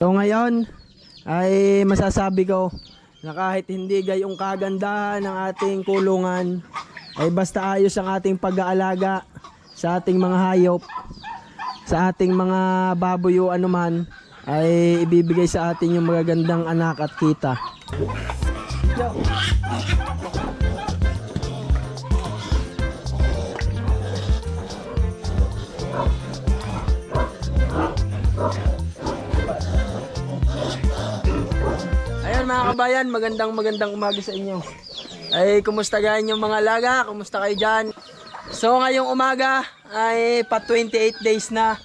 So ngayon ay masasabi ko na kahit hindi gayong kagandahan ng ating kulungan, ay basta ayos ang ating pag-aalaga sa ating mga hayop, sa ating mga baboy o anuman, ay ibibigay sa atin yung magagandang anak at kita. Ayan mga kabayan, magandang umaga sa inyo. Ay kumusta ganyan yung mga alaga? Kumusta kayo dyan? So ngayong umaga ay pa 28 days na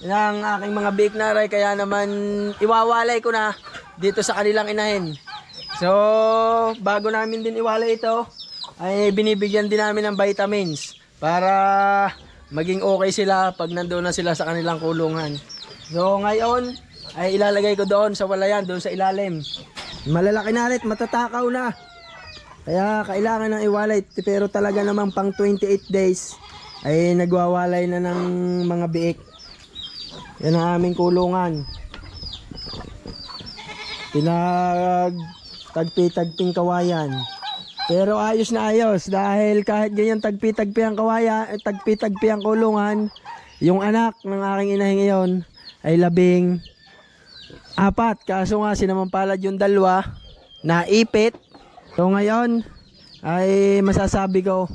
ng aking mga big naray, kaya naman iwawalay ko na dito sa kanilang inahin. So bago namin din iwalay ito, ay binibigyan din namin ng vitamins para maging okay sila pag nandoon na sila sa kanilang kulungan. So ngayon ay ilalagay ko doon sa walayan, doon sa ilalim. Malalaki na rin, matatakaw na. Kaya kailangan ng iwalay, pero talaga namang pang 28 days ay nagwawalay na ng mga biik. Yan ang aming kulungan. Pinagtagpi-tagping kawayan. Pero ayos na ayos dahil kahit ganyan tagpi-tagpi ang kawayan, tagpi-tagpi ang kulungan, yung anak ng aking inahin ngayon ay 14. Kaso nga sinamampalad yung dalawa na ipit. So ngayon ay masasabi ko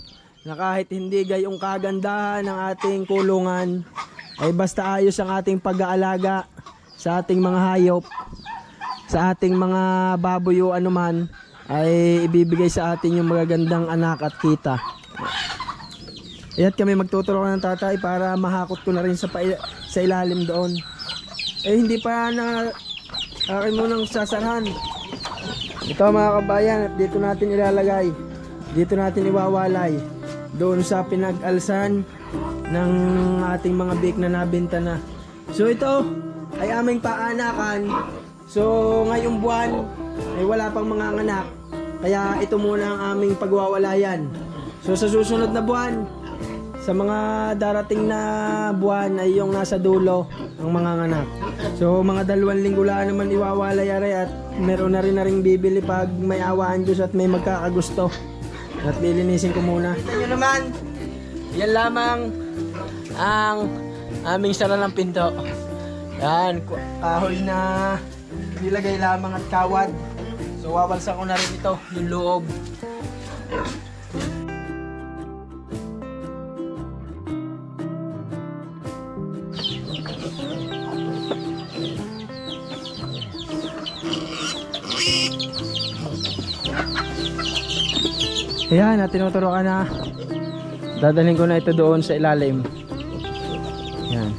na kahit hindi gayong kagandahan ng ating kulungan, ay basta ayos ang ating pag-aalaga sa ating mga hayop, sa ating mga baboy o anuman, ay ibibigay sa atin yung magagandang anak at kita. Iya't kami magtutulungan ng tatay para mahakot ko na rin sa ilalim doon. Hindi pa na akin munang sasarahan. Ito mga kabayan, at dito natin ilalagay, dito natin iwawalay doon sa pinag-alsan ng ating mga biik na nabenta na. So ito ay aming paanakan. So ngayong buwan ay wala pang mga anak, kaya ito muna ang aming pagwawalayan. So sa susunod na buwan, sa mga darating na buwan ay yung nasa dulo ang mga anak. So mga 2 linggo lang naman iwawalay aray, at meron na rin bibili pag may awaan Diyos at may magkakagusto. At lilinisin ko muna. Ito naman, yan lamang ang aming sara ng pinto. Yan, kahoy na nilagay lamang at kawad. So wawalsan ko na rin ito, yung loob. Ayan, tinuturo ka na. Dadalhin ko na ito doon sa ilalim. Ayan.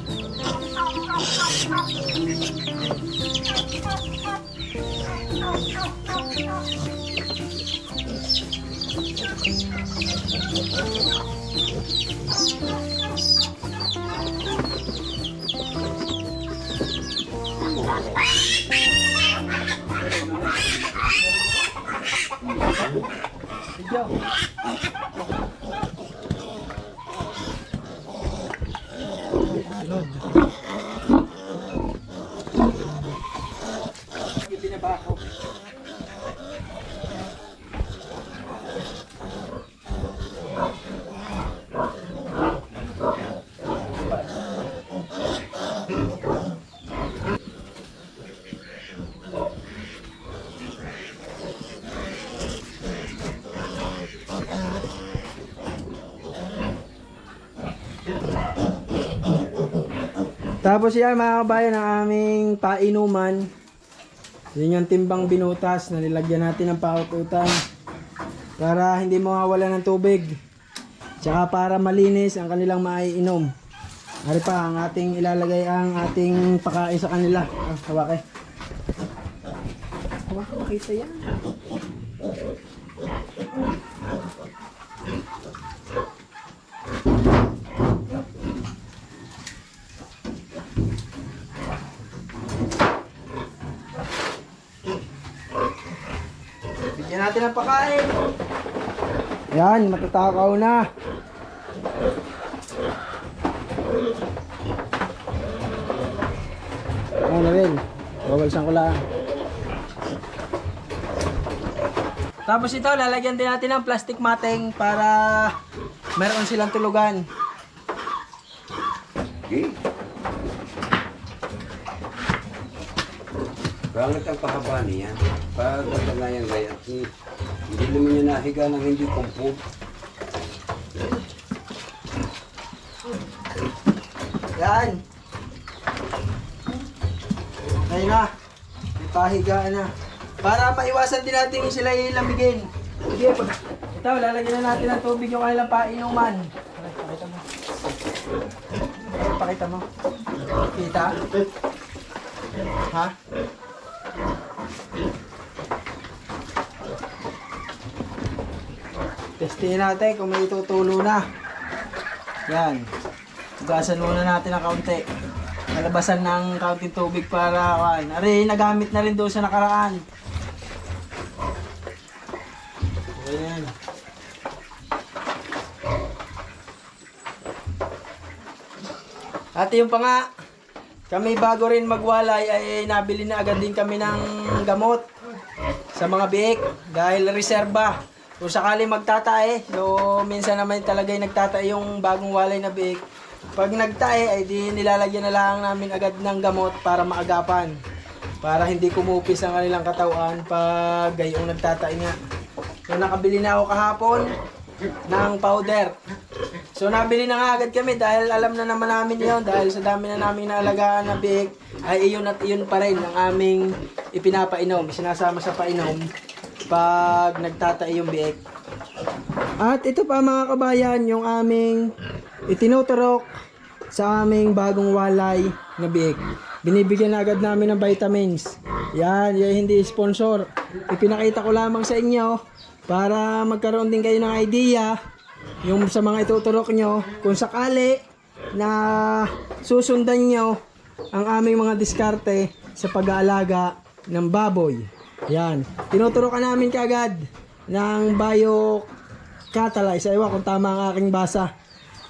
Tapos yan mga kabayan, ang aming painuman. Yan yung timbang binutas na nilagyan natin ng paututan para hindi mawawala ng tubig, tsaka para malinis ang kanilang maiinom. Ari pa ang ating ilalagay ang ating pakain sa kanila. Hawak eh. Hawak, makita yan. Bigyan natin ang pakain. Yan, matatakaw na. Ano rin? Walsan ko lang. Tapos ito, lalagyan din natin ng plastic matting para meron silang tulugan. Okay. Bakit ang pahaba niya? Pag nagtagayan gaya, hindi naman niya nahiga ng hindi kumpul. Yan. Ayun na. Ipahigaan na. Para maiwasan din natin sila ilamigin. Sige, ito, lalagyan na natin ng tubig yung kanilang painuman. Pakita mo. Pakita mo. Kita? Ha? Testingin natin kung may itutulo na. Yan. Ugasan muna natin ng kaunti. Nalabasan ng kaunting tubig para ari, nagamit na rin doon sa nakaraan. Ayan. At yung pa nga, kami bago rin magwalay ay nabili na agad din kami ng gamot sa mga biik dahil reserba. Kung sakali magtatae, so minsan naman talaga yung nagtatae yung bagong walay na biik. Pag nagtae ay di nilalagyan na lang namin agad ng gamot para maagapan. Para hindi kumupis ang kanilang katawan pag gayong nagtatae nga. So nakabili na ako kahapon ng powder. So nabili na nga agad kami dahil alam na naman namin yon dahil sa dami na namin naalagaan na biik ay iyon at iyon pa rin ang aming ipinapainom, sinasama sa painom pag nagtatae yung biik. At ito pa mga kabayan yung aming itinuturok sa aming bagong walay na biik. Binibigyan na agad namin ng vitamins. Yan hindi sponsor. Ipinakita ko lamang sa inyo para magkaroon din kayo ng idea yung sa mga ituturok nyo kung sakali na susundan nyo ang aming mga diskarte sa pag-aalaga ng baboy. Yan. Tinuturokan namin kaagad ng bio-catalyze. Ewan kung tama ang aking basa.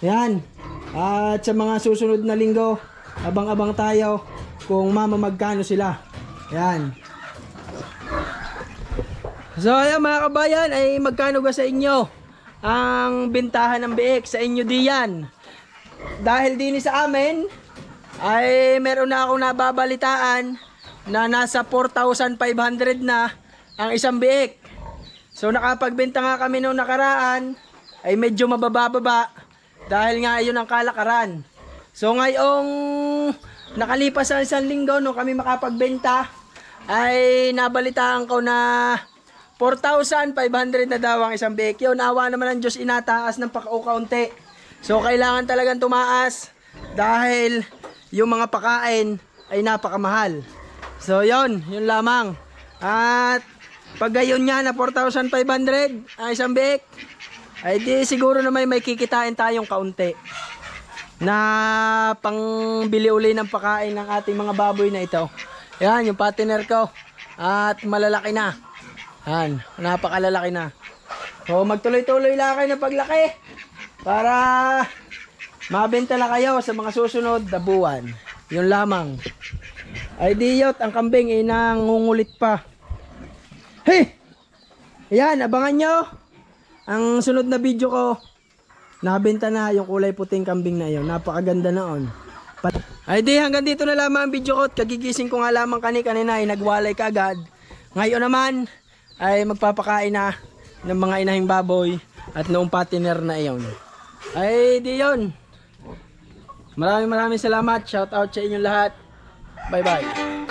Yan. At sa mga susunod na linggo, abang-abang tayo kung mamamagkano sila. Yan. So ayan mga kabayan, ay magkano ba sa inyo ang bentahan ng biik sa inyo diyan? Dahil din sa amin ay meron na akong nababalitaan na nasa 4,500 na ang isang biik. So nakapagbenta nga kami noong nakaraan ay medyo mababa dahil nga yun ang kalakaran. So ngayong nakalipas ang isang linggo nung kami makapagbenta ay nabalitaan ko na 4,500 na daw ang isang biik. Yun, awa naman ng Diyos, inataas ng pakaunti. So kailangan talagang tumaas dahil yung mga pakain ay napakamahal. So yun lamang. At pag gayon nga na 4,500 ang isang biik, ay di siguro na may kikitain tayong kaunti na pangbili uli ng pakain ng ating mga baboy na ito. Yan yung partner ko at malalaki na. Yan, napakalalaki na. So magtuloy-tuloy lang kayo ng paglaki para mabenta na kayo sa mga susunod na buwan. Yun lamang. Ay diyot, ang kambing ay nangungulit pa. Hey! Yan, abangan nyo ang sunod na video ko. Nabenta na yung kulay puting kambing na yun. Napakaganda noon. Ay di, hanggang dito na lamang ang video ko. Kagigising ko nga lamang kanina ay nagwalay kaagad. Ngayon naman ay magpapakain na ng mga inahing baboy at noong partner na iyon. Ay di yun. Maraming salamat. Shout out sa inyong lahat. Bye bye.